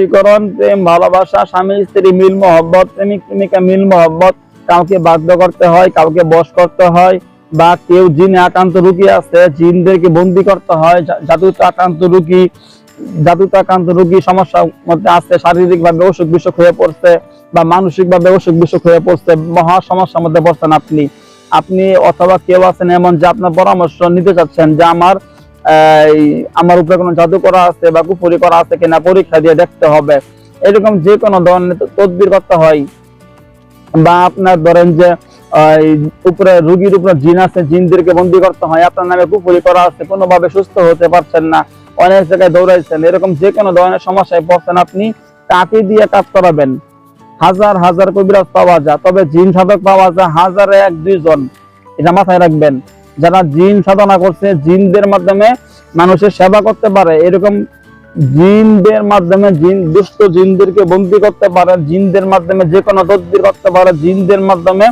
বশীকরণ, প্রেম, ভালোবাসা, স্বামী স্ত্রী মিল মহব্বত, প্রেমিক প্রেমিকা মিল মহব্বত, কাউকে বাধ্য করতে হয়, কাউকে বশ করতে হয়, বা কেউ জিনে আক্রান্ত রোগী আছে, জিনদেরকে বন্দী করতে হয়, জাদুতে আক্রান্ত রোগী সমস্যার মধ্যে আছে, শারীরিক ভাবে অসুখ বিসুখ হয়ে পড়ছে বা মানসিক ভাবে অসুখ বিসুখ হয়ে পড়ছে, মহা সমস্যার মধ্যে পড়ছেন আপনি অথবা কেউ আছেন এমন যে আপনার পরামর্শ নিতে চাচ্ছেন যে আমার উপরে কোনো জাদু করা আছে বা কুফরি করা আছে কিনা পরীক্ষা দিয়ে দেখতে হবে, এরকম যে কোনো ধরনের তদবির করতে হয়, বা আপনার ধরেন যে উপরে রোগীর উপরে জিন আছে, জিনদেরকে বন্দী করতে হয়, আপনার নামে কুফরি করা আছে, কোনোভাবে সুস্থ হতে পারছেন না, অনেক জায়গায় দৌড়াইছেন, এরকম যে কোনো ধরনের সমস্যায় পড়ছেন, আপনি কাকে দিয়ে কাজ করাবেন? হাজার হাজার কবিরাজ পাওয়া যায়, তবে জিন সাধক পাওয়া যায় হাজারে 1-2 জন। এটা মাথায় রাখবেন। যারা জিন সাধনা করছে, জিনদের মাধ্যমে মানুষের সেবা করতে পারে, এরকম জিনদের মাধ্যমে দুষ্ট জিনদেরকে বন্দী করতে পারে, জিনদের মাধ্যমে যে কোনো তদবির করতে পারে, জিনদের মাধ্যমে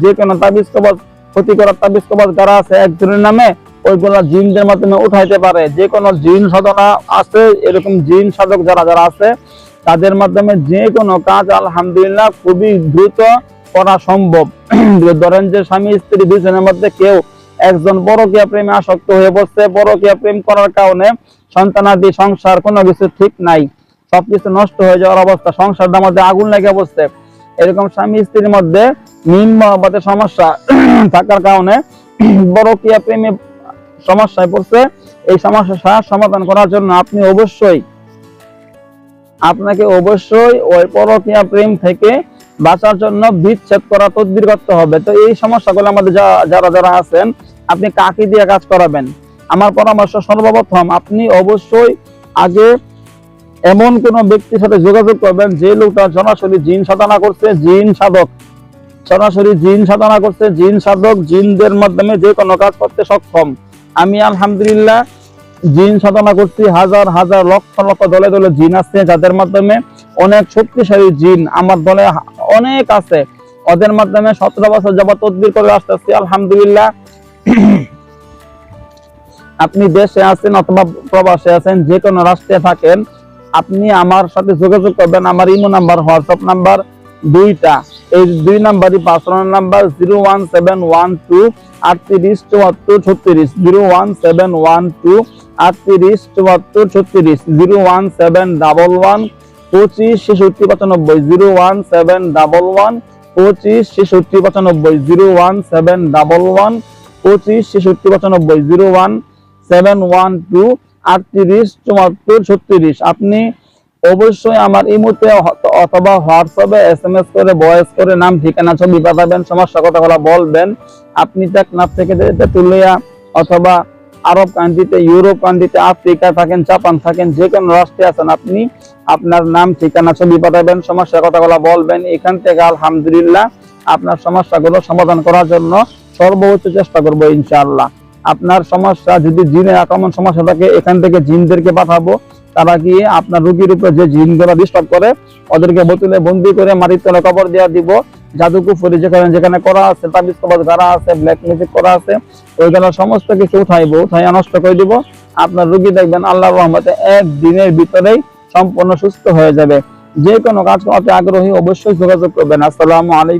যে কোনো তাবিজ কবজ, ক্ষতি করার তাবিজ কবজ যারা আছে একজনের নামে, ওইগুলা জিনদের মাধ্যমে উঠাইতে পারে। যে কোনো জিন সাধনা আছে, এরকম জিন সাধক যারা আছে, তাদের মাধ্যমে যে কোনো কাজ আলহামদুলিল্লাহ খুবই দ্রুত করা সম্ভব। ধরেন যে স্বামী স্ত্রী দুজনের মধ্যে কেউ একজন পরকীয়া প্রেমে আসক্ত হয়ে পড়ছে, পরকীয়া প্রেম করার কারণে সন্তানাদি, সংসার কোনো কিছু ঠিক নাই, সবকিছু নষ্ট হয়ে যাওয়ার অবস্থা, সংসারটার মধ্যে আগুন লেগে পড়ছে, এরকম স্বামী স্ত্রীর মধ্যে মিল মহব্বতের সমস্যা থাকার কারণে পরকীয়া প্রেমে সমস্যায় পড়ছে, এই সমস্যার সমাধান করার জন্য আপনাকে অবশ্যই ওই পরকীয়া প্রেম থেকে বাঁচার জন্য বিচ্ছেদ করা তদবির করতে হবে। তো এই সমস্যাগুলো আমাদের যারা আছেন, আপনি কাকে দিয়ে কাজ করাবেন? আমার পরামর্শ, সর্বপ্রথম আপনি অবশ্যই আগে এমন কোন ব্যক্তির সাথে যোগাযোগ করবেন যে লোকটা সরাসরি জিন সাধনা করছে, জিন সাধক, জিনদের মাধ্যমে যে কোনো কাজ করতে সক্ষম। আমি আলহামদুলিল্লাহ জিন সাধনা করছি, হাজার হাজার লক্ষ লক্ষ দলে দলে জিন আছে, যাদের মাধ্যমে অনেক শক্তিশালী জিন আমার দলে অনেক আছে, ওদের মাধ্যমে 17 বছর যাবত তদবির করে আসতেছি আলহামদুলিল্লাহ। আপনি দেশে আছেন অথবা প্রবাসে আছেন, যে কোনো রাষ্ট্রে থাকেন, আপনি আমার সাথে যোগাযোগ করবেন। আমার ইমো নাম্বার, হোয়াটসঅ্যাপ নাম্বার দুইটা, এই 2 নাম্বারই পার্সোনাল নাম্বার 01712 38 74 36, 01712 38 74 36, 01711 25 66 95, 01711 25 66 95, 01711 25 66 95, 01712 38 74 36। আপনি অবশ্যই আমার ইমোতে অথবা হোয়াটসঅ্যাপে SMS করে, ভয়েস করে নাম ঠিকানা ছবি পাঠাবেন, সমস্যা কথাগুলো বলবেন। আপনি টেকনাফ থেকে তেতুলিয়া অথবা আরব কান্ট্রিতে, ইউরোপ কান্ট্রিতে, আফ্রিকা থাকেন, জাপান থাকেন, যে কোনো রাষ্ট্রে আছেন, আপনি আপনার নাম ঠিকানা ছবি পাঠাবেন, সমস্যা কথাগুলো বলবেন। এখান থেকে আলহামদুলিল্লাহ আপনার সমস্যাগুলো সমাধান করার জন্য সর্বোচ্চ চেষ্টা করবো ইনশাআল্লাহ। আপনার সমস্যা যদি জিনের আক্রমণ সমস্যা থাকে, এখান থেকে জিনদেরকে পাঠাবো, তারা গিয়ে আপনার রোগীর উপরে যে জিনগুলো ডিস্টার্ব করে ওদেরকে বোতলে বন্দি করে মাটির তলে কবর দেওয়া দিব। জাদু কুফরি যেখানে করা আছে, তাবিজ কবজ করা আছে, ব্ল্যাক ম্যাজিক করা আছে, ওইগুলো সমস্ত কিছু উঠাইয়া নষ্ট করে দিব। আপনার রোগী দেখবেন আল্লাহর রহমতে 1 দিনের ভিতরেই সম্পূর্ণ সুস্থ হয়ে যাবে। যে কোনো কাজ করতে আগ্রহী অবশ্যই যোগাযোগ করবেন। আসসালামু আলাইকুম।